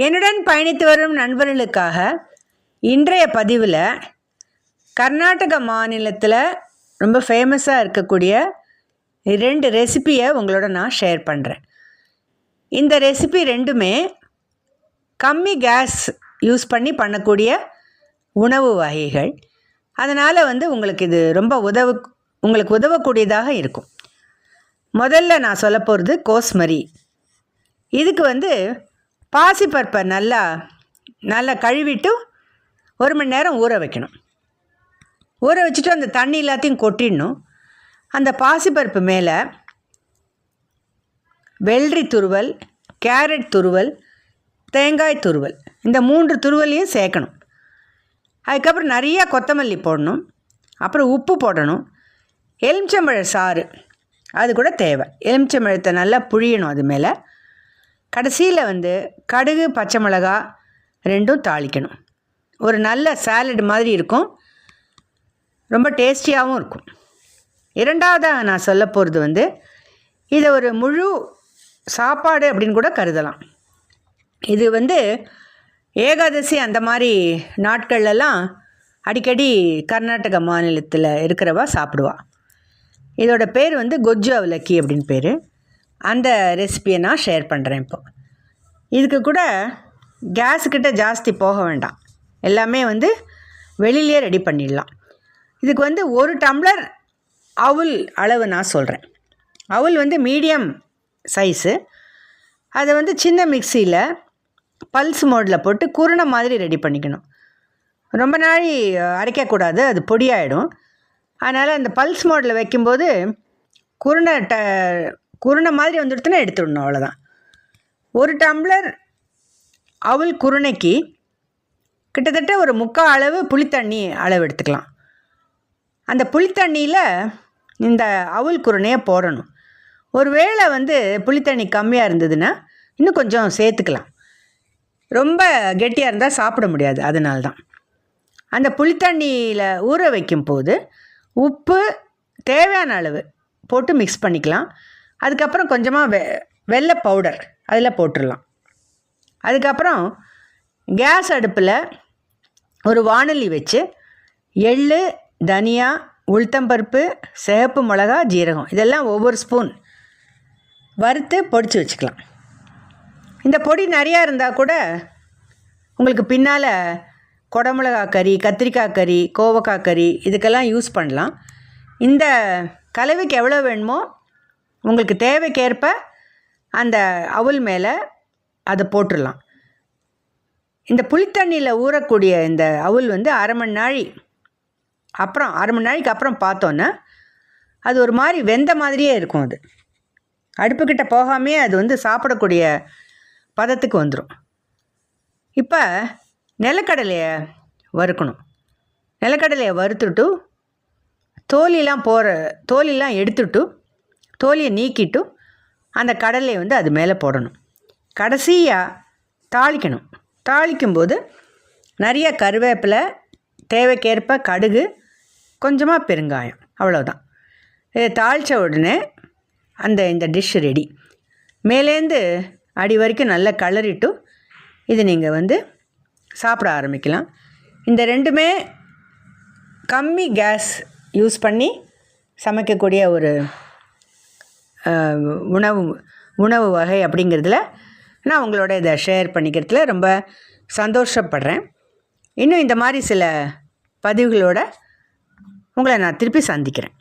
என்னுடன் பயணித்து வரும் நண்பர்களுக்காக இன்றைய பதிவில் கர்நாடக மாநிலத்தில் ரொம்ப ஃபேமஸாக இருக்கக்கூடிய 2 ரெசிபியை உங்களோட நான் ஷேர் பண்ணுறேன். இந்த ரெசிபி ரெண்டுமே கம்மி கேஸ் யூஸ் பண்ணி பண்ணக்கூடிய உணவு வகைகள். அதனால் உங்களுக்கு இது ரொம்ப உங்களுக்கு உதவக்கூடியதாக இருக்கும். முதல்ல நான் சொல்ல போகிறது கோஸ்மரி. இதுக்கு பாசிப்பருப்பை நல்லா கழுவிட்டு 1 மணி நேரம் ஊற வைக்கணும். ஊற வச்சுட்டு அந்த தண்ணி எல்லாத்தையும் கொட்டிடணும். அந்த பாசிப்பருப்பு மேலே வெள்ளரி துருவல், கேரட் துருவல், தேங்காய் துருவல், இந்த 3 துருவலையும் சேர்க்கணும். அதுக்கப்புறம் நிறையா கொத்தமல்லி போடணும். அப்புறம் உப்பு போடணும். எலுமிச்சம்பழ சாறு அது கூட தேவை. எலுமிச்சம்பழத்தை நல்லா புழியணும். அது மேலே கடைசியில் கடுகு, பச்சை மிளகா 2 தாளிக்கணும். ஒரு நல்ல சாலட் மாதிரி இருக்கும். ரொம்ப டேஸ்டியாகவும் இருக்கும். இரண்டாவதாக நான் சொல்ல போகிறது இதை ஒரு முழு சாப்பாடு அப்படின்னு கூட கருதலாம். இது ஏகாதசி அந்த மாதிரி நாட்கள்லாம் அடிக்கடி கர்நாடக மாநிலத்தில் இருக்கிறவா சாப்பிடுவா. இதோட பேர் கொஜ்ஜு அவலக்கி அப்படின்னு பேர். அந்த ரெசிபியை நான் ஷேர் பண்ணுறேன். இப்போ இதுக்கு கூட கேஸுக்கிட்ட ஜாஸ்தி போக வேண்டாம். எல்லாமே வெளியிலே ரெடி பண்ணிடலாம். இதுக்கு 1 டம்ளர் அவுல் அளவு நான் சொல்கிறேன். அவுல் மீடியம் சைஸு. அதை சின்ன மிக்சியில் பல்ஸ் மோடில் போட்டு குருணை மாதிரி ரெடி பண்ணிக்கணும். ரொம்ப நாள் அரைக்கக்கூடாது, அது பொடியாயிடும். அதனால் அந்த பல்ஸ் மோடில் வைக்கும்போது குருணை மாதிரி வந்துடுத்துன்னா எடுத்துடணும். அவ்வளோதான். 1 டம்ளர் அவுல் குருணைக்கு கிட்டத்தட்ட ஒரு 3/4 அளவு புளித்தண்ணி அளவு எடுத்துக்கலாம். அந்த புளித்தண்ணியில் இந்த அவுல் குருணையை போடணும். ஒரு வேளை புளித்தண்ணி கம்மியாக இருந்ததுன்னா இன்னும் கொஞ்சம் சேர்த்துக்கலாம். ரொம்ப கெட்டியாக இருந்தால் சாப்பிட முடியாது. அதனால தான் அந்த புளித்தண்ணியில் ஊற வைக்கும் போது உப்பு தேவையான அளவு போட்டு மிக்ஸ் பண்ணிக்கலாம். அதுக்கப்புறம் கொஞ்சமாக வெள்ளை பவுடர் அதில் போட்டுடலாம். அதுக்கப்புறம் கேஸ் அடுப்பில் ஒரு வாணலி வச்சு எள்ளு, தனியா, உளுத்தம்பருப்பு, சிவப்பு மிளகா, ஜீரகம் இதெல்லாம் ஒவ்வொரு ஸ்பூன் வறுத்து பொடிச்சு வச்சுக்கலாம். இந்த பொடி நிறையா இருந்தால் கூட உங்களுக்கு பின்னால் குடமிளகா கறி, கத்திரிக்காய் கறி, கோவக்காய் கறி இதுக்கெல்லாம் யூஸ் பண்ணலாம். இந்த கலவைக்கு எவ்வளோ வேணுமோ உங்களுக்கு தேவைக்கேற்ப அந்த அவுல் மேலே அதை போட்டுடலாம். இந்த புளித்தண்ணியில் ஊறக்கூடிய இந்த அவுல் 1/2 மணி நாளைக்கு அப்புறம் பார்த்தோன்னா அது ஒரு மாதிரி வெந்த மாதிரியே இருக்கும். அது அடுப்புக்கிட்ட போகாமே அது சாப்பிடக்கூடிய பதத்துக்கு வந்துடும். இப்போ நிலக்கடலையை வறுக்கணும். நிலக்கடலையை வறுத்துட்டு தோலிலாம் எடுத்துட்டு தோலியை நீக்கிட்டு அந்த கடலையை அது மேலே போடணும். கடைசியாக தாளிக்கணும். தாளிக்கும்போது நிறைய கருவேப்பிலை, தேவைக்கேற்ப கடுகு, கொஞ்சமாக பெருங்காயம், அவ்வளோதான். இதை தாளித்த உடனே இந்த டிஷ் ரெடி. மேலேருந்து அடி வரைக்கும் நல்லா கலரிட்டு இது நீங்கள் சாப்பிட ஆரம்பிக்கலாம். இந்த ரெண்டுமே கம்மி கேஸ் யூஸ் பண்ணி சமைக்கக்கூடிய ஒரு உணவு வகை அப்படிங்கிறதுல நான் உங்களோட இதை ஷேர் பண்ணிக்கிறதுல ரொம்ப சந்தோஷப்படுறேன். இன்னும் இந்த மாதிரி சில பதிவுகளோடு உங்களை நான் திருப்பி சந்திக்கிறேன்.